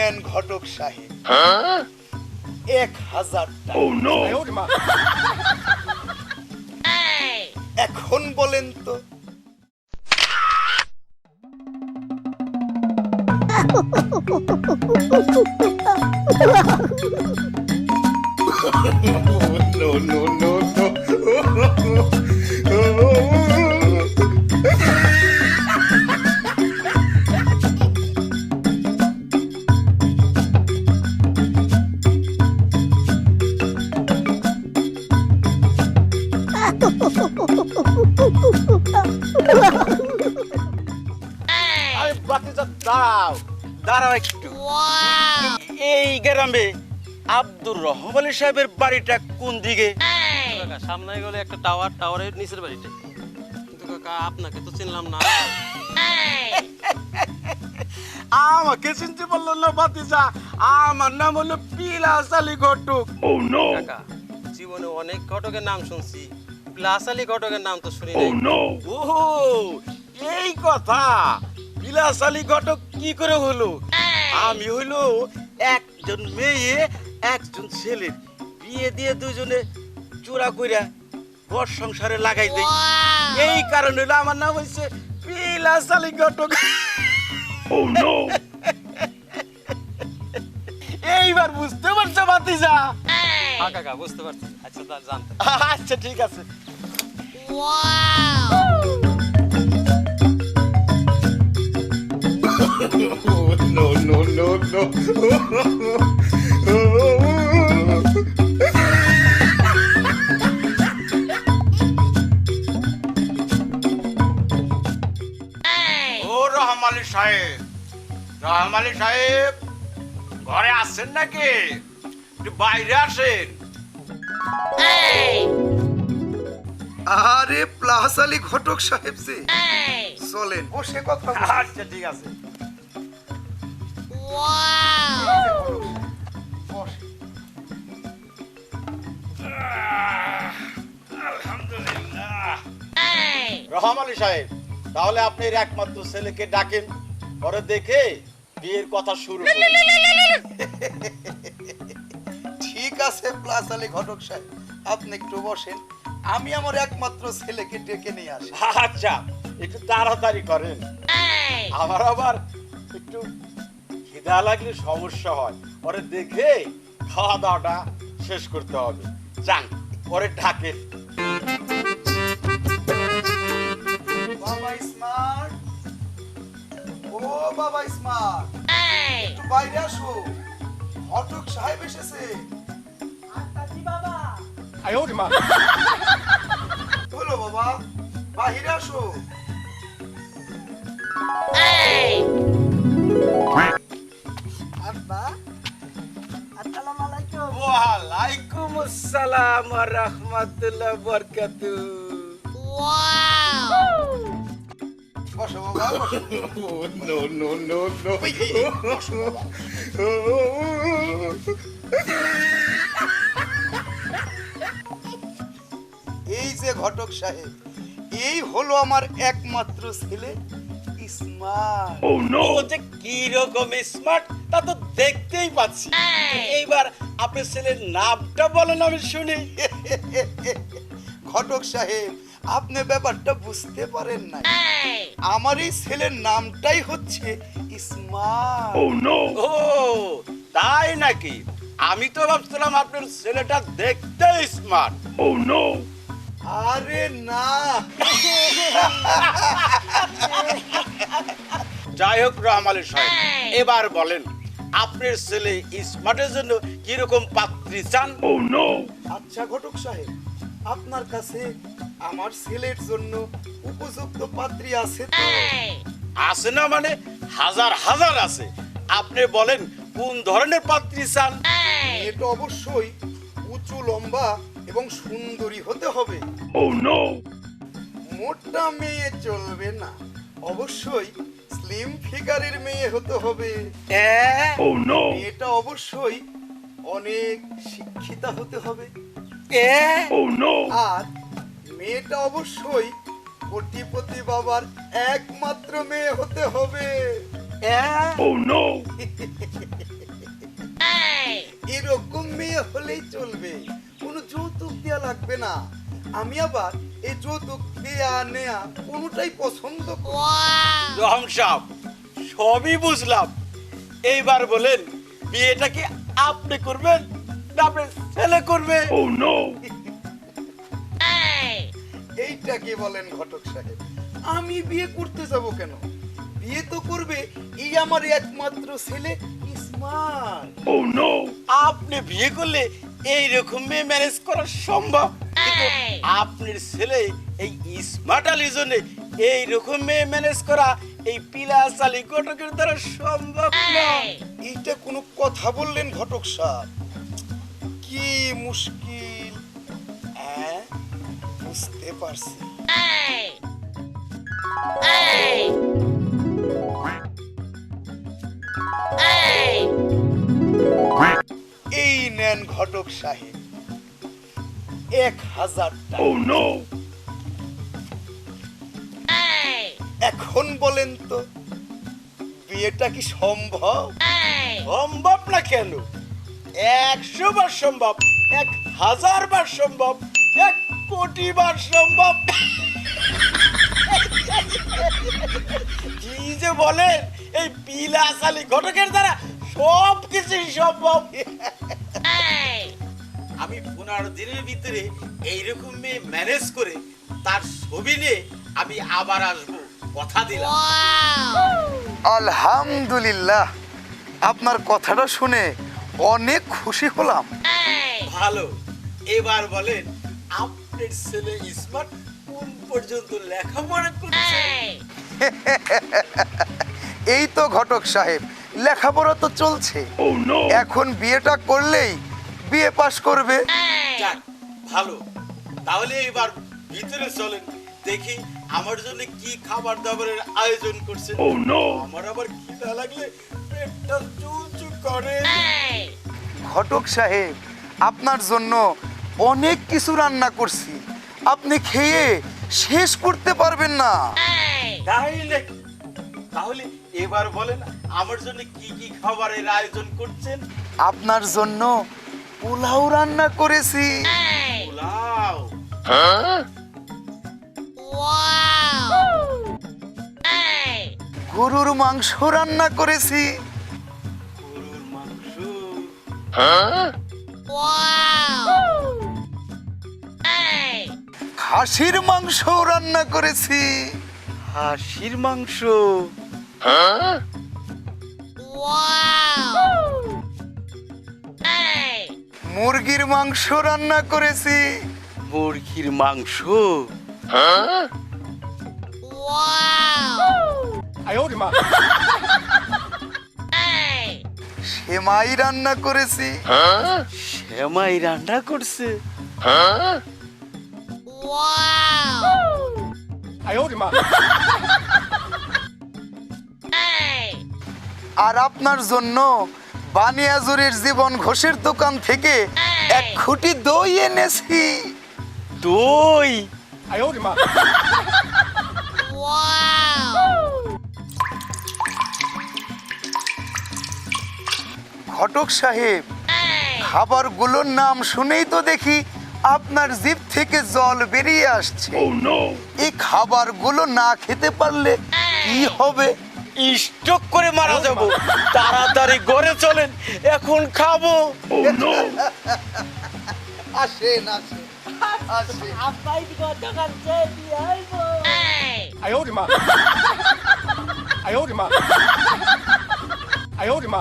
নেন ঘটক সাহেব 1000 টাকা। এখন বলেন তো দাঁড়াও একটু। এই গ্রামে আব্দুর রহমান আলী সাহেবের বাড়িটা কোন দিকে? সামনে গেলে একটা টাওয়ারের নিচের বাড়িতে। কিন্তু কাকা আপনাকে তো চিনলাম না। আমাকে চিনতে পারলো না ভাতিজা, আমার নাম হলো বিলাস আলী ঘটক। কাকা জীবনে অনেক ঘটকের নাম শুনছি, বিলাস আলী ঘটকের নাম তো শুনি নাই। ও এই কথা, বিলাস আলী ঘটক কি করে হলো? আমি হইলো একজন মেয়ে একজন ছেলে বিয়ে দিয়ে দুজনে চোরা কইরা ঘর সংসারে লাগাই দেই। এই কারণে হলো আমার নাম হইছে বিলাস আলী ঘটক। এইবার বুঝতে পারছো ভাতিজা? হ্যাঁ কাকা বুঝতে পারছি। আচ্ছা তা জানতে। আচ্ছা ঠিক আছে। ও রহমান আলী সাহেব, রহমান আলী সাহেব ঘরে আছেন নাকি? একটু বাইরে আসেন। আরে প্লাস আলী ঘটক সাহেব যে চলেন বসে কথা বলি। আচ্ছা ঠিক আছে। আলহামদুলিল্লাহ। রহমান আলী সাহেব, তাহলে আপনার একমাত্র ছেলেকে ডাকেন, পরে দেখে বিয়ের কথা শুরু করুন। ঠিক আছে প্লাস আলী ঘটক সাহেব, আপনি একটু বসেন, আমি আমার একমাত্র ছেলেকে ডেকে নিয়ে আসি। আচ্ছা একটু তাড়াতাড়ি করেন, আমার আবার একটু খিদা লাগলে সমস্যা হয়, পরে দেখে খাওয়া দাওয়াটা শেষ করতে হবে। যান পরে ঢাকেন। বাবা স্মার্ট, ও বাবা স্মার্ট, একটু বাইরে আসো, ঘটক সাহেব এসেছে। বলো বাবা, বাহিরে আসো। ওয়ালাইকুম আসসালাম ওয়া রাহমাতুল্লাহি ওয়া বারাকাতুহু। বসো বাবা, বসো। No no no no. বসো বাবা। এই যে ঘটক সাহেব, এই হলো আমার একমাত্র ছেলে স্মার্ট। ও যে কি রকম স্মার্ট তা তো দেখতেই পাচ্ছি। এইবার আপনার ছেলের নামটা বলেন আমি শুনি। ঘটক সাহেব, আপনি ব্যাপারটা বুঝতে পারেন না, আমার এই ছেলের নামটাই হচ্ছে স্মার্ট। ও তাই নাকি? আমি তো ভাবছিলাম আপনার ছেলেটা দেখতে স্মার্ট। আরে না, যাই হোক রহমান আলী সাহেব, এবার বলেন আপনার ছেলে স্মার্টের জন্য কিরকম পাত্রী চান? আচ্ছা ঘটক সাহেব, আপনার কাছে আমার ছেলের জন্য উপযুক্ত পাত্রী আছে তো? আছে না মানে হাজার হাজার আছে। আপনি বলেন কোন ধরনের পাত্রী চান? এটা অবশ্যই উঁচু লম্বা এবং সুন্দরী হতে হবে। মোটা মেয়ে চলবে না, অবশ্যই স্লিম ফিগারের মেয়ে হতে হবে। মেয়েটা অবশ্যই অনেক শিক্ষিতা হতে হবে। আর মেয়েটা অবশ্যই কোটিপতি বাবার একমাত্র মেয়ে হতে হবে। এরকম মেয়ে হলেই চলবে, কোনো যৌতুক দেয়া লাগবে না। আমি আবার এই যৌতুক দেয়া নেয়া কোনোটাই পছন্দ করি না। রহম সাহেব, সবই বুঝলাম। এইবার বলেন, বিয়েটা কি আপনি করবেন না আপনার ছেলে করবে? এইটা কি বলেন ঘটক সাহেব, আমি বিয়ে করতে যাব কেন? বিয়ে তো করবে এই আমার একমাত্র ছেলে ইসমাইল। আপনি বিয়ে করলে এইরকম মেয়ে ম্যানেজ করা সম্ভব, কিন্তু আপনার ছেলে এই স্মার্ট আলীর জন্য এইরকম মেয়ে ম্যানেজ করা এই পিলাস আলী ঘটকের দ্বারা সম্ভব না। এইটা কোনো কথা বললেন ঘটক সাহেব? কি মুশকিল, বুঝতে পারছি। এই নেন ঘটক সাহেব 1000 টাকা। এখন বলেন তো, বিয়েটা কি সম্ভব? সম্ভব না কেন? 100 বার সম্ভব, 1000 বার সম্ভব, 1 কোটি বার সম্ভব। কি যে বলেন, এই পিলাস আলী ঘটকের দ্বারা সব কিছুই সম্ভব। আমি 15 দিনের ভিতরে এইরকম মেয়ে ম্যানেজ করে তার ছবি নিয়ে আমি আবার আসবো, কথা দিলাম। আলহামদুলিল্লাহ, আপনার কথাটা শুনে অনেক খুশি হলাম। ভালো। এবার বলেন, আপনার ছেলে ইসমাত কোন পর্যন্ত লেখাপড়া করছে? এই তো ঘটক সাহেব, লেখাপড়া তো চলছে। এখন বিয়েটা করলেই বিয়ে পাশ করবে। যাক, ভালো। তাহলে এবার ভিতরে চলেন, দেখি আমার জন্য কি খাবার দাবারের আয়োজন করছে। আমার আবার খিদা লাগলে পেটটা চুলচুল করে। ঘটক সাহেব, আপনার জন্য অনেক কিছু রান্না করছি, আপনি খেয়ে শেষ করতে পারবেন না। তাই নাকি? তাহলে এবার বলেন, আমার জন্য কি কি খাবারের আয়োজন করছেন? আপনার জন্য পোলাও রান্না করেছি। পোলাও? গরুর মাংস রান্না করেছি। গরুর মাংস? খাসির মাংস রান্না করেছি। হাঁসির মাংস? মুরগির মাংস রান্না করেছি। মুরগির মাংস? সেমাই রান্না করেছি। সেমাই রান্না করছে? আর আপনার জন্য বানিয়াজুরির জীবন ঘোষের দোকান থেকে 1 খুঁটি দই এনেছি। দই? ঘটক সাহেব, খাবারগুলোর নাম শুনেই তো দেখি আপনার জিভ থেকে জল বেরিয়ে আসছে। এই খাবারগুলো না খেতে পারলে কি হবে? স্ট্রোক করে মারা যাব। তাড়াতাড়ি ঘরে চলেন, এখন খাবো। আসেন আসেন আসেন। আব্বাই দোকান চেয়ে দিয়ে আইবো। 哎呦我的妈！哎呦我的妈！哎呦我的妈！